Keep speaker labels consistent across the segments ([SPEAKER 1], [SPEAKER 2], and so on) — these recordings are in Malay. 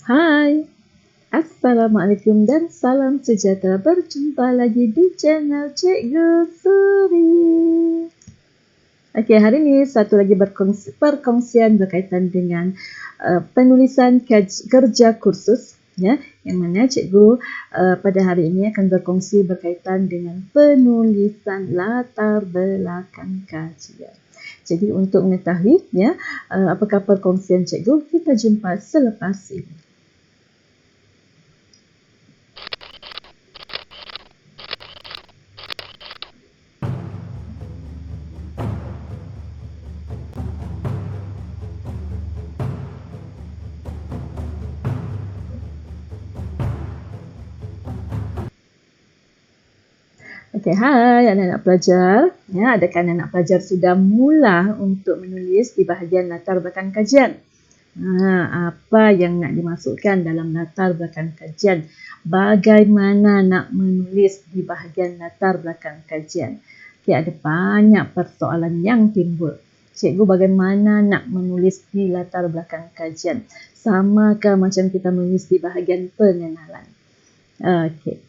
[SPEAKER 1] Hai, Assalamualaikum dan salam sejahtera. Berjumpa lagi di channel Cikgu Suri. Okey, hari ini satu lagi perkongsian berkaitan dengan penulisan kerja kursus, ya, yang mana cikgu pada hari ini akan berkongsi berkaitan dengan penulisan latar belakang kajian. Jadi untuk mengetahui apakah perkongsian cikgu, kita jumpa selepas ini. Okey, hai anak-anak pelajar. Ya, adakah anak-anak pelajar sudah mula untuk menulis di bahagian latar belakang kajian? Apa yang nak dimasukkan dalam latar belakang kajian? Bagaimana nak menulis di bahagian latar belakang kajian? Okey, ada banyak persoalan yang timbul. Cikgu bagaimana nak menulis di latar belakang kajian? Samakah macam kita menulis di bahagian pengenalan? Okey.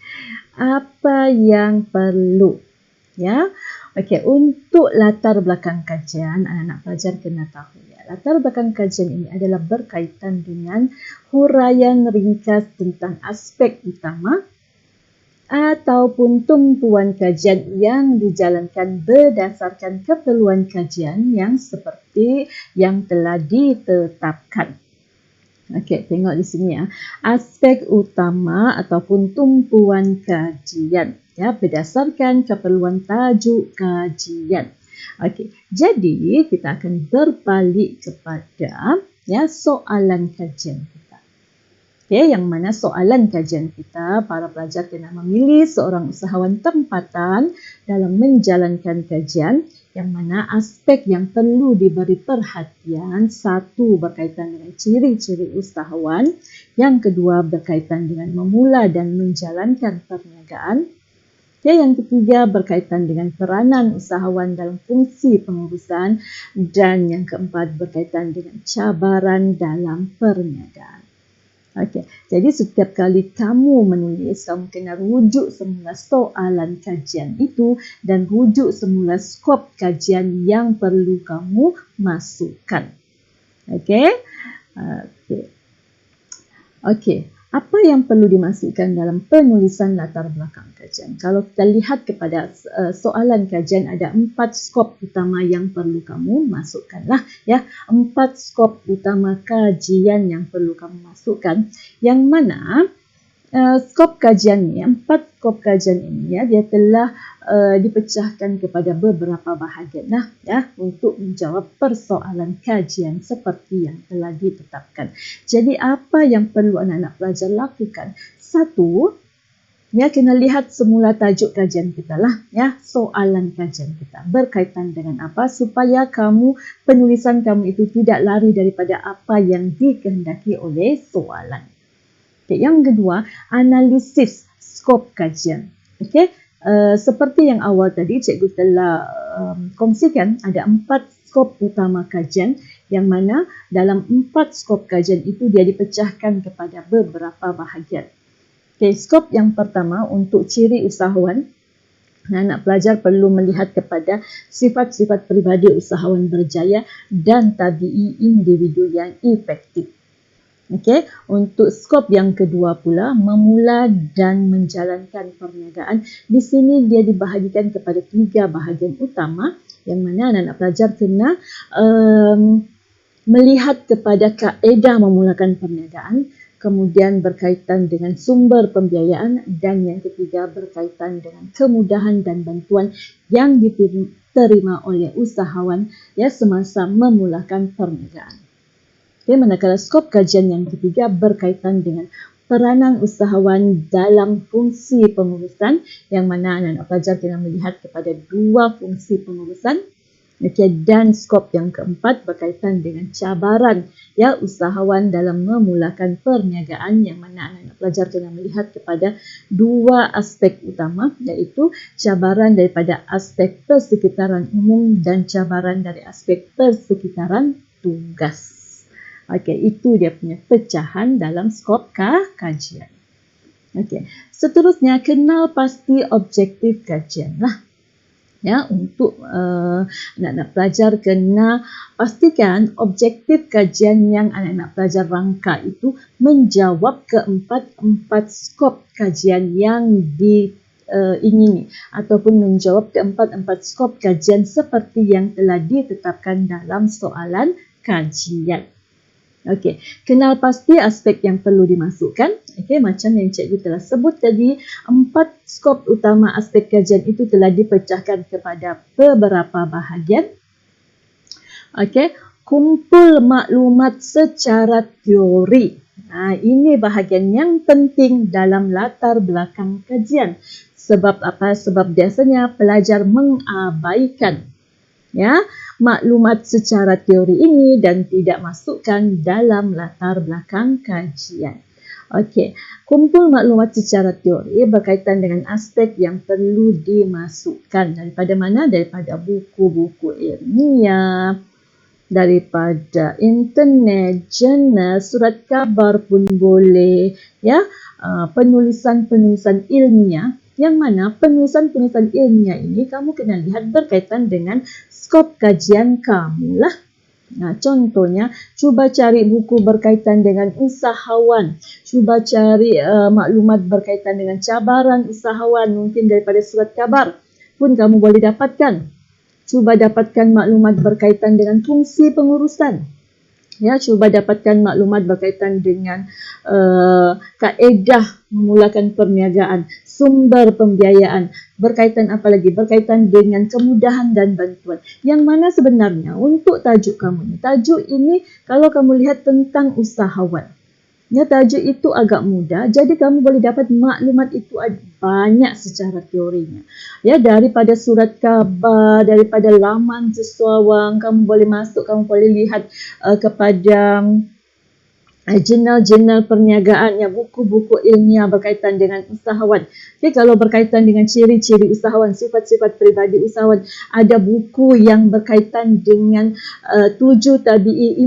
[SPEAKER 1] Apa yang perlu? Ya. Okey, untuk latar belakang kajian, anak-anak pelajar kena tahu ya. Latar belakang kajian ini adalah berkaitan dengan huraian ringkas tentang aspek utama ataupun tumpuan kajian yang dijalankan berdasarkan keperluan kajian yang seperti yang telah ditetapkan. Okey, tengok di sini ya. Aspek utama ataupun tumpuan kajian, ya, berdasarkan keperluan tajuk kajian. Okey, jadi kita akan berbalik kepada soalan kajian kita. Okey, yang mana soalan kajian kita, para pelajar kena memilih seorang usahawan tempatan dalam menjalankan kajian, yang mana aspek yang perlu diberi perhatian, satu berkaitan dengan ciri-ciri usahawan, yang kedua berkaitan dengan memula dan menjalankan perniagaan, yang ketiga berkaitan dengan peranan usahawan dalam fungsi pengurusan, dan yang keempat berkaitan dengan cabaran dalam perniagaan. Okey, jadi setiap kali kamu menulis, kamu kena rujuk semula soalan kajian itu dan rujuk semula skop kajian yang perlu kamu masukkan. Okey. Okey. Apa yang perlu dimasukkan dalam penulisan latar belakang kajian? Kalau kita lihat kepada soalan kajian, ada 4 skop utama yang perlu kamu masukkanlah, ya. 4 skop utama kajian yang perlu kamu masukkan, yang mana skop kajian ni, 4 skop kajian ini, ya, dia telah dipecahkan kepada beberapa bahagian untuk menjawab persoalan kajian seperti yang telah ditetapkan. Jadi apa yang perlu anak-anak pelajar lakukan? Satu, kena lihat semula tajuk kajian kita lah, soalan kajian kita berkaitan dengan apa, supaya penulisan kamu itu tidak lari daripada apa yang dikehendaki oleh soalan. Okay, yang kedua, analisis skop kajian. Okey, seperti yang awal tadi cikgu telah kongsikan, ada 4 skop utama kajian, yang mana dalam 4 skop kajian itu dia dipecahkan kepada beberapa bahagian. Okey, skop yang pertama untuk ciri usahawan. Anak pelajar perlu melihat kepada sifat-sifat peribadi usahawan berjaya dan tabii individu yang efektif. Okey, untuk skop yang kedua pula, memula dan menjalankan perniagaan. Di sini dia dibahagikan kepada 3 bahagian utama, yang mana anak-anak pelajar kena melihat kepada kaedah memulakan perniagaan, kemudian berkaitan dengan sumber pembiayaan, dan yang ketiga berkaitan dengan kemudahan dan bantuan yang diterima oleh usahawan semasa memulakan perniagaan. Okay, manakala skop kajian yang ketiga berkaitan dengan peranan usahawan dalam fungsi pengurusan, yang mana anak-anak pelajar kena melihat kepada 2 fungsi pengurusan. Okay, dan skop yang keempat berkaitan dengan cabaran usahawan dalam memulakan perniagaan, yang mana anak-anak pelajar kena melihat kepada 2 aspek utama, iaitu cabaran daripada aspek persekitaran umum dan cabaran dari aspek persekitaran tugas. Okey, itu dia punya pecahan dalam skop kajian. Okey, seterusnya kenal pasti objektif kajian lah. Ya, untuk anak-anak pelajar kena pastikan objektif kajian yang anak-anak pelajar rangka itu menjawab keempat skop kajian yang diingini ataupun menjawab keempat skop kajian seperti yang telah ditetapkan dalam soalan kajian. Okey, kenal pasti aspek yang perlu dimasukkan. Okey, macam yang cikgu telah sebut tadi, 4 skop utama aspek kajian itu telah dipecahkan kepada beberapa bahagian. Okey, kumpul maklumat secara teori. Ini bahagian yang penting dalam latar belakang kajian. Sebab apa? Sebab biasanya pelajar mengabaikan maklumat secara teori ini dan tidak masukkan dalam latar belakang kajian. Okey, kumpul maklumat secara teori berkaitan dengan aspek yang perlu dimasukkan. Daripada mana? Daripada buku-buku ilmiah, daripada internet, jurnal, surat khabar pun boleh, penulisan-penulisan ilmiah. Yang mana penulisan-penulisan ilmiah ini kamu kena lihat berkaitan dengan skop kajian kamu lah. Contohnya, cuba cari buku berkaitan dengan usahawan. Cuba cari maklumat berkaitan dengan cabaran usahawan. Mungkin daripada surat khabar pun kamu boleh dapatkan. Cuba dapatkan maklumat berkaitan dengan fungsi pengurusan. Cuba dapatkan maklumat berkaitan dengan kaedah memulakan perniagaan, sumber pembiayaan, berkaitan apa lagi? Berkaitan dengan kemudahan dan bantuan. Yang mana sebenarnya untuk tajuk kamu ni, tajuk ini kalau kamu lihat tentang usahawan. Tajuk itu agak mudah, jadi kamu boleh dapat maklumat itu banyak secara teorinya. Daripada surat khabar, daripada laman sesuawang, kamu boleh masuk, kamu boleh lihat kepada jurnal-jurnal perniagaan, buku-buku ilmiah berkaitan dengan usahawan. Kalau berkaitan dengan ciri-ciri usahawan, sifat-sifat peribadi usahawan, ada buku yang berkaitan dengan 7 tabi'i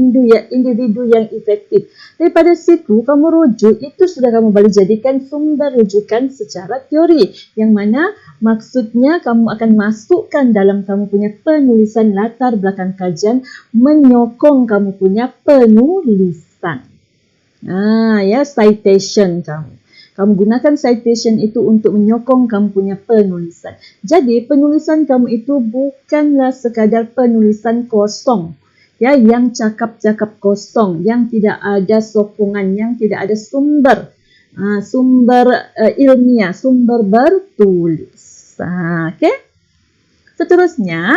[SPEAKER 1] individu yang efektif. Daripada situ kamu rujuk, itu sudah kamu boleh jadikan sumber rujukan secara teori. Yang mana maksudnya kamu akan masukkan dalam kamu punya penulisan latar belakang kajian, menyokong kamu punya penulisan. Citation kamu. Kamu gunakan citation itu untuk menyokong kamu punya penulisan. Jadi penulisan kamu itu bukanlah sekadar penulisan kosong. Yang cakap-cakap kosong, yang tidak ada sokongan, yang tidak ada sumber ilmiah, sumber bertulis. Okey. Seterusnya,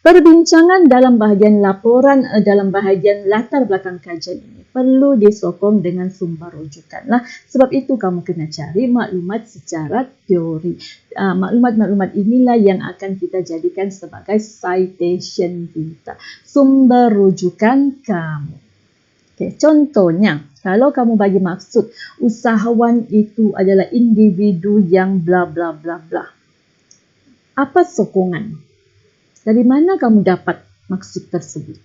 [SPEAKER 1] perbincangan dalam bahagian laporan, dalam bahagian latar belakang kajian ini perlu disokong dengan sumber rujukan lah. Sebab itu kamu kena cari maklumat secara teori. Maklumat-maklumat inilah yang akan kita jadikan sebagai citation kita, sumber rujukan kamu. Okay, contohnya, kalau kamu bagi maksud usahawan itu adalah individu yang bla bla bla bla. Apa sokongan? Dari mana kamu dapat maksud tersebut?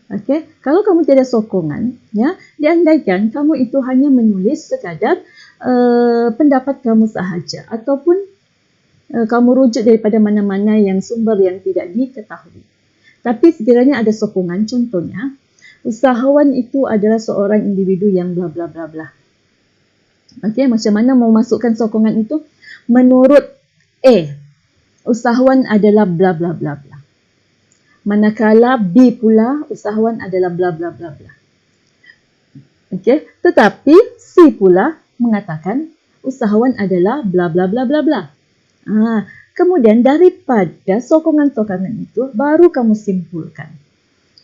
[SPEAKER 1] Okey, kalau kamu tidak sokongan, diandaikan kamu itu hanya menulis sekadar pendapat kamu sahaja ataupun kamu rujuk daripada mana-mana yang sumber yang tidak diketahui. Tapi sekiranya ada sokongan, contohnya, usahawan itu adalah seorang individu yang bla bla bla bla. Okey, macam mana mau masukkan sokongan itu? Menurut A, usahawan adalah bla bla bla bla. Manakala B pula, usahawan adalah bla bla bla bla. Okey, tetapi C pula mengatakan usahawan adalah bla bla bla bla bla. Kemudian daripada sokongan-sokongan itu baru kamu simpulkan.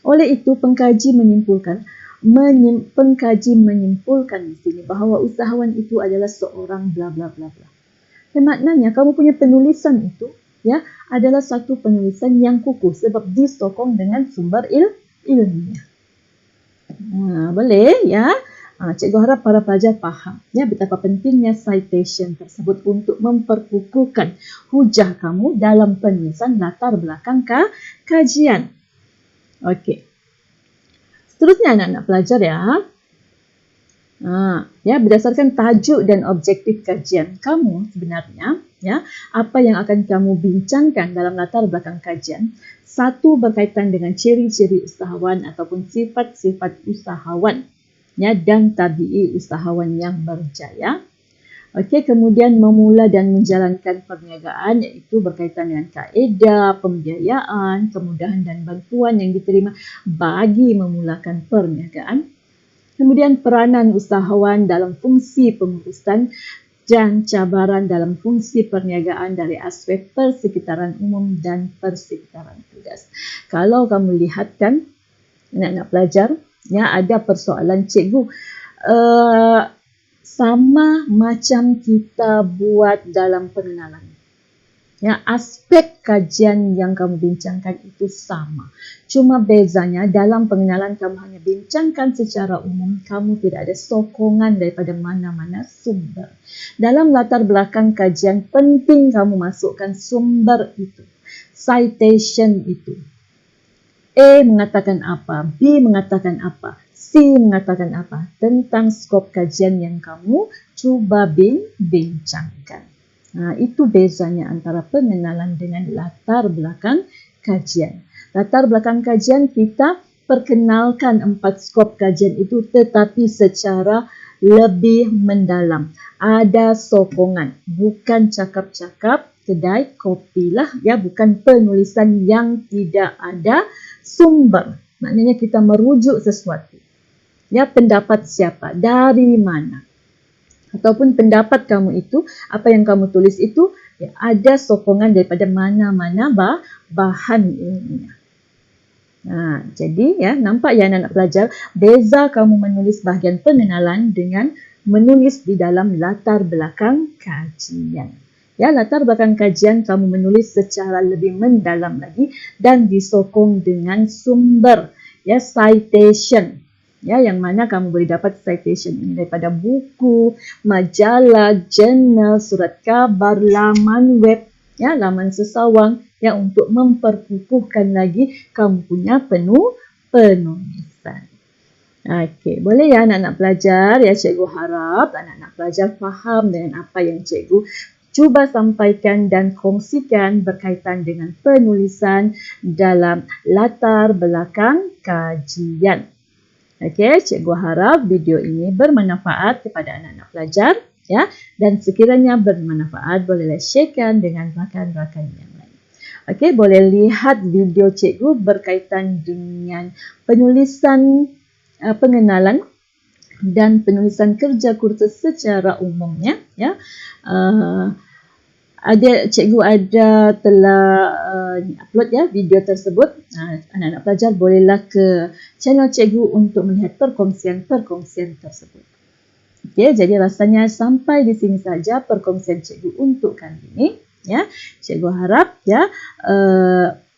[SPEAKER 1] Oleh itu pengkaji menyimpulkan di sini bahawa usahawan itu adalah seorang bla bla bla bla. Maknanya kamu punya penulisan itu adalah satu penulisan yang kukuh sebab disokong dengan sumber ilmiah. Boleh ya? Cikgu harap para pelajar faham betapa pentingnya citation tersebut untuk memperkukuhkan hujah kamu dalam penulisan latar belakang kajian. Okey. Seterusnya anak-anak pelajar ya. Ya, berdasarkan tajuk dan objektif kajian kamu sebenarnya, ya, apa yang akan kamu bincangkan dalam latar belakang kajian. Satu, berkaitan dengan ciri-ciri usahawan ataupun sifat-sifat usahawan, ya, dan tabi'i usahawan yang berjaya. Okey, kemudian memula dan menjalankan perniagaan, iaitu berkaitan dengan kaedah, pembiayaan, kemudahan dan bantuan yang diterima bagi memulakan perniagaan. Kemudian peranan usahawan dalam fungsi pengurusan dan cabaran dalam fungsi perniagaan dari aspek persekitaran umum dan persekitaran tugas. Kalau kamu lihat kan, anak-anak pelajar, ya, ada persoalan cikgu sama macam kita buat dalam pengenalan. Ya, aspek kajian yang kamu bincangkan itu sama. Cuma bezanya dalam pengenalan kamu hanya bincangkan secara umum, kamu tidak ada sokongan daripada mana-mana sumber. Dalam latar belakang kajian penting kamu masukkan sumber itu, citation itu. A mengatakan apa, B mengatakan apa, C mengatakan apa tentang skop kajian yang kamu cuba bincangkan. Itu bezanya antara pengenalan dengan latar belakang kajian. Latar belakang kajian kita perkenalkan 4 skop kajian itu tetapi secara lebih mendalam. Ada sokongan, bukan cakap-cakap kedai kopi lah, ya, bukan penulisan yang tidak ada sumber. Maknanya kita merujuk sesuatu. Ya, pendapat siapa, dari mana? Ataupun pendapat kamu itu, apa yang kamu tulis itu, ya, ada sokongan daripada mana-mana bahan ilmiah. Jadi ya, nampak ya anak-anak pelajar, beza kamu menulis bahagian pengenalan dengan menulis di dalam latar belakang kajian. Ya, latar belakang kajian kamu menulis secara lebih mendalam lagi dan disokong dengan sumber, ya, citation. Ya, yang mana kamu boleh dapat citation ini daripada buku, majalah, jurnal, surat khabar, laman web, ya, laman sesawang, ya, untuk memperkukuhkan lagi kamu punya penulisan. Okey, boleh ya anak-anak pelajar, ya, cikgu harap anak-anak pelajar faham dengan apa yang cikgu cuba sampaikan dan kongsikan berkaitan dengan penulisan dalam latar belakang kajian. Okey, cikgu harap video ini bermanfaat kepada anak-anak pelajar, ya, dan sekiranya bermanfaat bolehlah sharekan dengan rakan-rakan yang lain. Okey, boleh lihat video cikgu berkaitan dengan penulisan pengenalan dan penulisan kerja kursus secara umumnya, ya. Cikgu telah upload, ya, video tersebut. Anak-anak pelajar bolehlah ke channel cikgu untuk melihat perkongsian tersebut. Okey, jadi rasanya sampai di sini saja perkongsian cikgu untuk kali ini, ya. Cikgu harap, ya,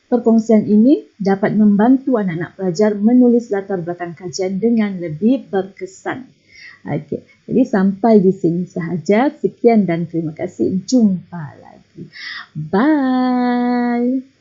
[SPEAKER 1] perkongsian ini dapat membantu anak-anak pelajar menulis latar belakang kajian dengan lebih berkesan. Okey, jadi sampai di sini sahaja. Sekian dan terima kasih. Jumpa lagi. Bye.